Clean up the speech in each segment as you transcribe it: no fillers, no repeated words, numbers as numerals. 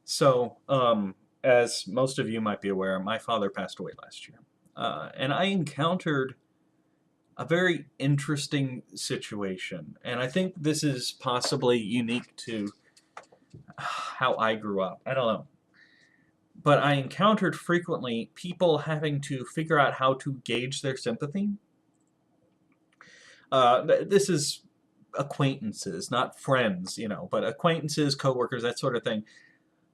So, as most of you might be aware, my father passed away last year. And I encountered a very interesting situation. And I think this is possibly unique to how I grew up. I don't know. But I encountered frequently people having to figure out how to gauge their sympathy. This is acquaintances, not friends, but acquaintances, coworkers, that sort of thing,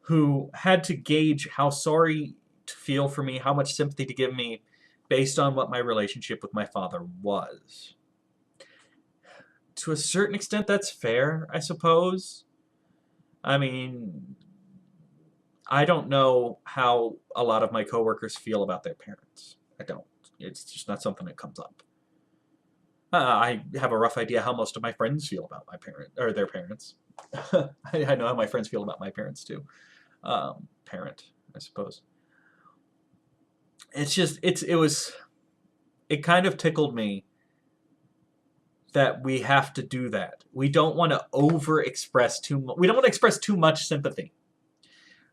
who had to gauge how sorry to feel for me, how much sympathy to give me based on what my relationship with my father was. To a certain extent, that's fair, I suppose. I mean, I don't know how a lot of my coworkers feel about their parents. I don't. It's just not something that comes up. I have a rough idea how most of my friends feel about my parent or their parents. I know how my friends feel about my parents too. Parent, I suppose. It's just it kind of tickled me that we have to do that. We don't want to over express too much. We don't want to express too much sympathy,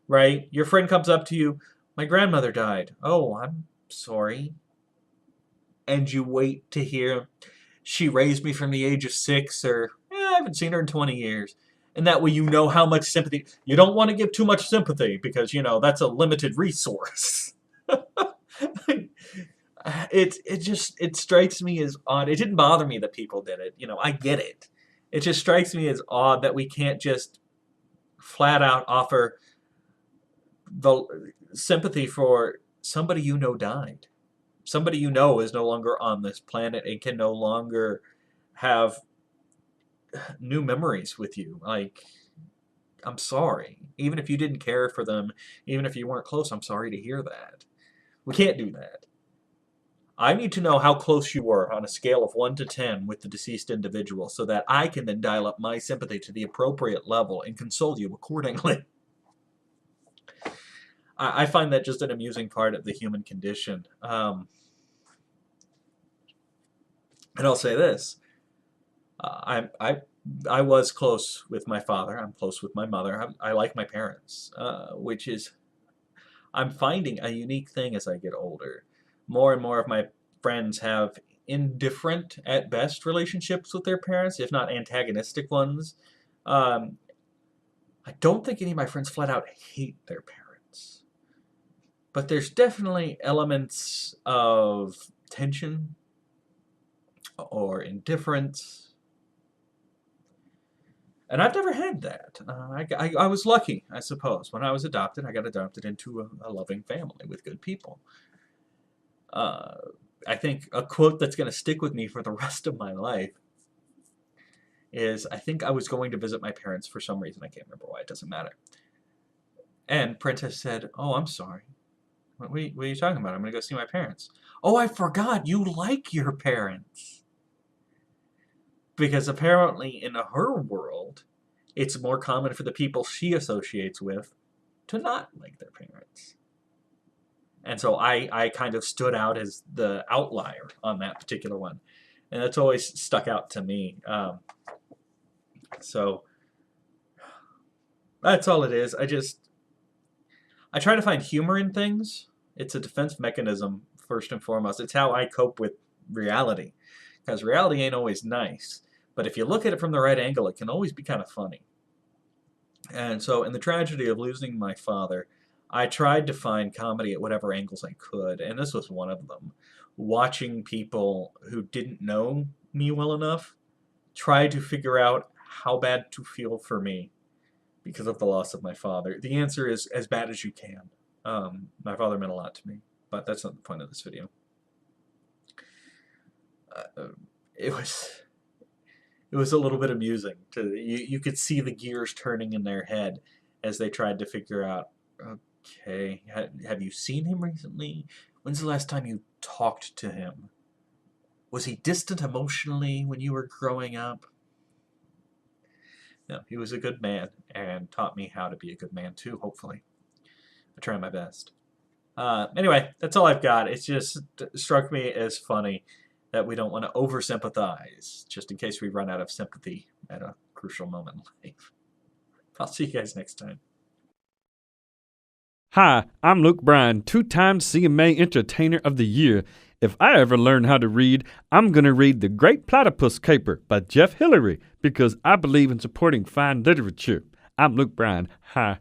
right? Your friend comes up to you, my grandmother died. Oh, I'm sorry. And you wait to hear, she raised me from the age of 6, or I haven't seen her in 20 years. And that way you know how much sympathy. You don't want to give too much sympathy because, that's a limited resource. It strikes me as odd. It didn't bother me that people did it. I get it. It just strikes me as odd that we can't just flat out offer the sympathy for somebody died. Somebody is no longer on this planet and can no longer have new memories with you. Like, I'm sorry. Even if you didn't care for them, even if you weren't close, I'm sorry to hear that. We can't do that. I need to know how close you were on a scale of 1 to 10 with the deceased individual so that I can then dial up my sympathy to the appropriate level and console you accordingly. I find that just an amusing part of the human condition. And I'll say this. I was close with my father. I'm close with my mother. I like my parents, which is, I'm finding a unique thing as I get older. More and more of my friends have indifferent, at best, relationships with their parents, if not antagonistic ones. Um, I don't think any of my friends flat out hate their parents. But there's definitely elements of tension or indifference. And I've never had that. I was lucky, I suppose. When I was adopted, I got adopted into a loving family with good people. I think a quote that's going to stick with me for the rest of my life is, I think I was going to visit my parents for some reason. I can't remember why. It doesn't matter. And Princess said, oh, I'm sorry. What are you talking about? I'm going to go see my parents. Oh, I forgot. You like your parents. Because apparently in her world, it's more common for the people she associates with to not like their parents. And so I kind of stood out as the outlier on that particular one. And that's always stuck out to me. So that's all it is. I try to find humor in things. It's a defense mechanism, first and foremost. It's how I cope with reality. Because reality ain't always nice. But if you look at it from the right angle, it can always be kind of funny. And so in the tragedy of losing my father, I tried to find comedy at whatever angles I could, and this was one of them. Watching people who didn't know me well enough try to figure out how bad to feel for me because of the loss of my father. The answer is as bad as you can. My father meant a lot to me, but that's not the point of this video. It was a little bit amusing. You could see the gears turning in their head as they tried to figure out, okay, have you seen him recently? When's the last time you talked to him? Was he distant emotionally when you were growing up? No, he was a good man and taught me how to be a good man too, hopefully. I try my best. Anyway, that's all I've got. It just struck me as funny that we don't want to over-sympathize, just in case we run out of sympathy at a crucial moment in life. I'll see you guys next time. Hi, I'm Luke Bryan, two-time CMA Entertainer of the Year. If I ever learn how to read, I'm going to read The Great Platypus Caper by Jeff Hillary because I believe in supporting fine literature. I'm Luke Bryan. Hi.